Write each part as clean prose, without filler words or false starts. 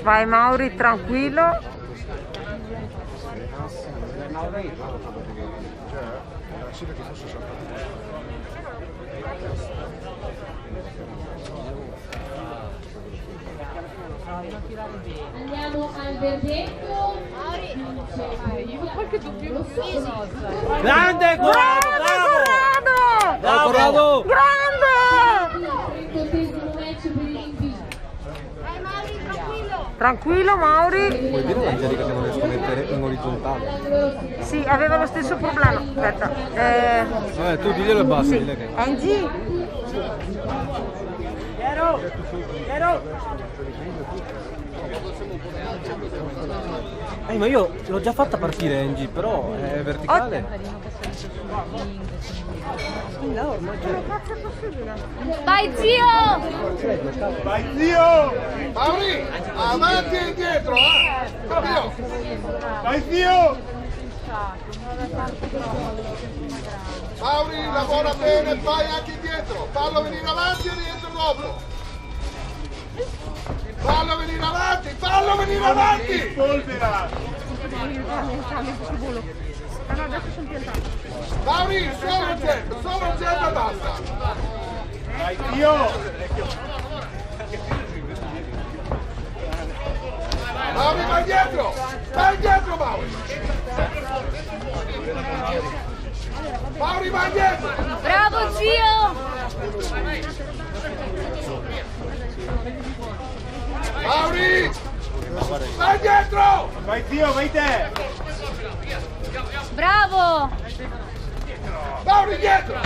Vai Mauri, tranquillo. Andiamo al verdetto. Qualche dubbio cosa? Grande Corrado! Bravo! Bravo! Grande! 38esimo match per il Rimpi. Vai Mauri, tranquillo! Tranquillo Mauri. Vuoi dire all'Angelica che non riesco a mettere in orizzontale? Sì, aveva lo stesso problema. Aspetta. Tu diglielo e basta, Sì. dille che... Angie. ma io l'ho già fatta partire Angie, però è verticale. Vai zio! Vai zio! Mauri, avanti e indietro, Capito? Vai zio! Mauri, lavora bene, vai anche indietro. Fallo venire avanti e rientro dopo. Fallo venire avanti, fallo venire avanti! Polvera! Mauri, solo il centro e basta! Vai zio! Mauri, vai dietro! Vai dietro, Mauri! Mauri, vai dietro! Bravo zio! Mauri! Vai dietro! Vai zio, vai te! Bravo! Mauri dietro!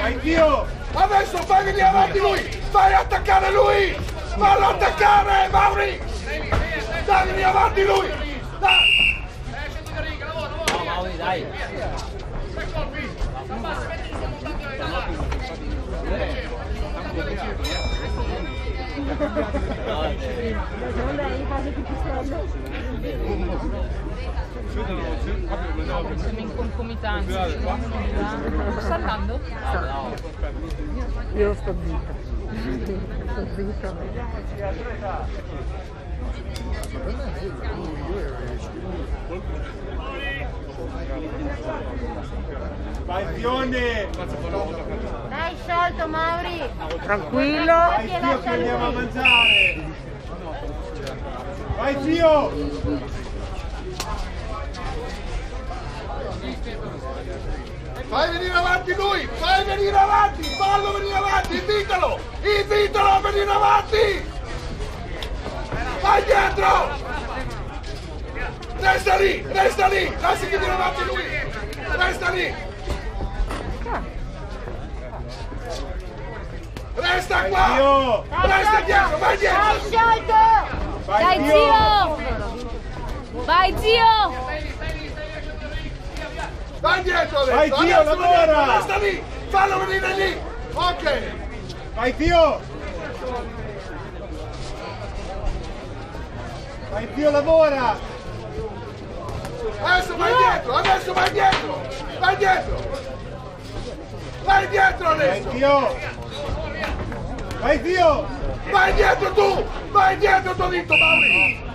Vai zio! Adesso fai venire avanti lui! Vai a attaccare lui! Fallo attaccare, Mauri! Dai, vieni avanti lui! Dai! No, Mauri, dai! Siamo in concomitanza. Sta andando? Io sto zitta. Sto zitta. Vai zione! Dai, sciolto Mauri! Tranquillo. Vai zio che andiamo a mangiare! Vai zio! Fai venire avanti lui! Fai venire avanti! Fallo venire avanti! Invitalo! Invitalo a venire avanti! Vai dietro! Resta lì! Resta lì! Lascia che viene avanti lui! Resta lì! Resta qua! Zio! Resta dietro! Vai dietro! Dai, sciolto! Dai zio! Vai zio! Vai dietro adesso! Vai, zio, Adesso lavora! dietro, resta lì! Fallo venire lì! Ok! Vai zio! Vai zio, lavora! Adesso vai dietro! Adesso vai dietro! Vai dietro! Vai dietro Vai adesso! zio! Vai zio! Vai dietro tu! Vai dietro, t'ho detto, Mauri!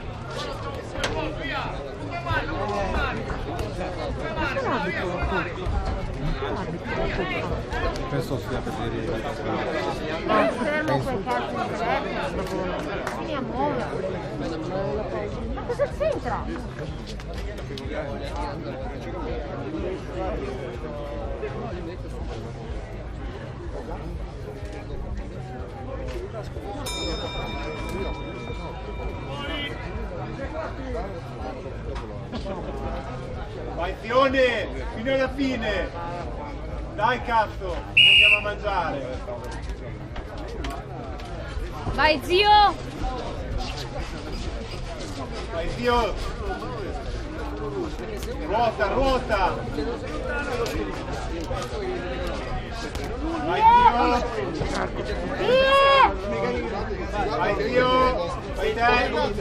Penso sia per dire... Fermo quel cazzo di telefono. Vieni a muovere. Ma cosa c'entra? Vai zione! Fino alla fine! Dai cazzo! Andiamo a mangiare! Vai zio! Vai zio! Ruota, ruota! Vai zio! Vai zio! Vai te!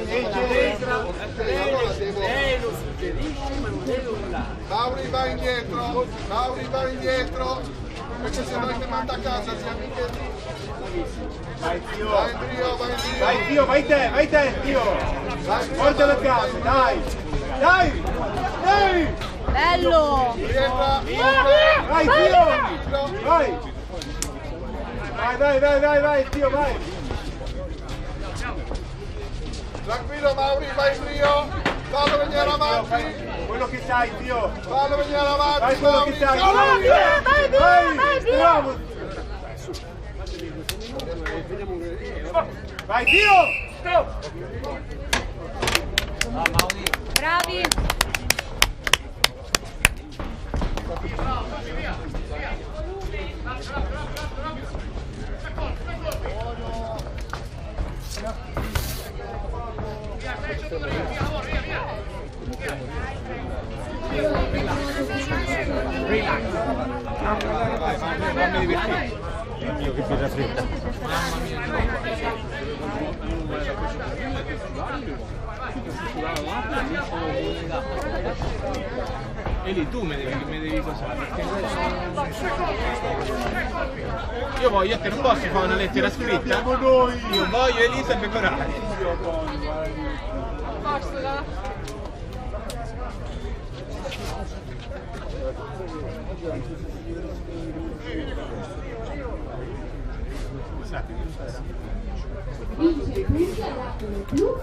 Esce destra! Lei lo suggerisce ma non deve urlare! Mauri va indietro! Mauri va indietro! Perché se no ti manda a casa, siamo mica lì! Vai zio! Vai in trio, vai in trio! Vai zio, vai te zio! Portalo a casa, dai! Dai! Dai! Bello! Rientra! Vai zio! Vai! Vai zio, vai! Tranquillo Mauri, vai in trio! Fallo venire avanti! Quello che sai zio! Fallo venire Vai avanti, quello Mauri! che sai! Vai via! Bravo! Vai zio! Bravi! Fammi divertire. Oddio, che birra fredda. E lì tu mi devi cosare. Io voglio, te non posso fare una lettera scritta? Io voglio Elisa e Pecorari. Vince Puglia Napoli più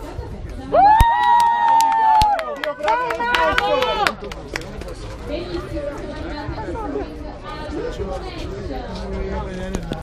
Benissimo, sono arrivati a all'ultimo match.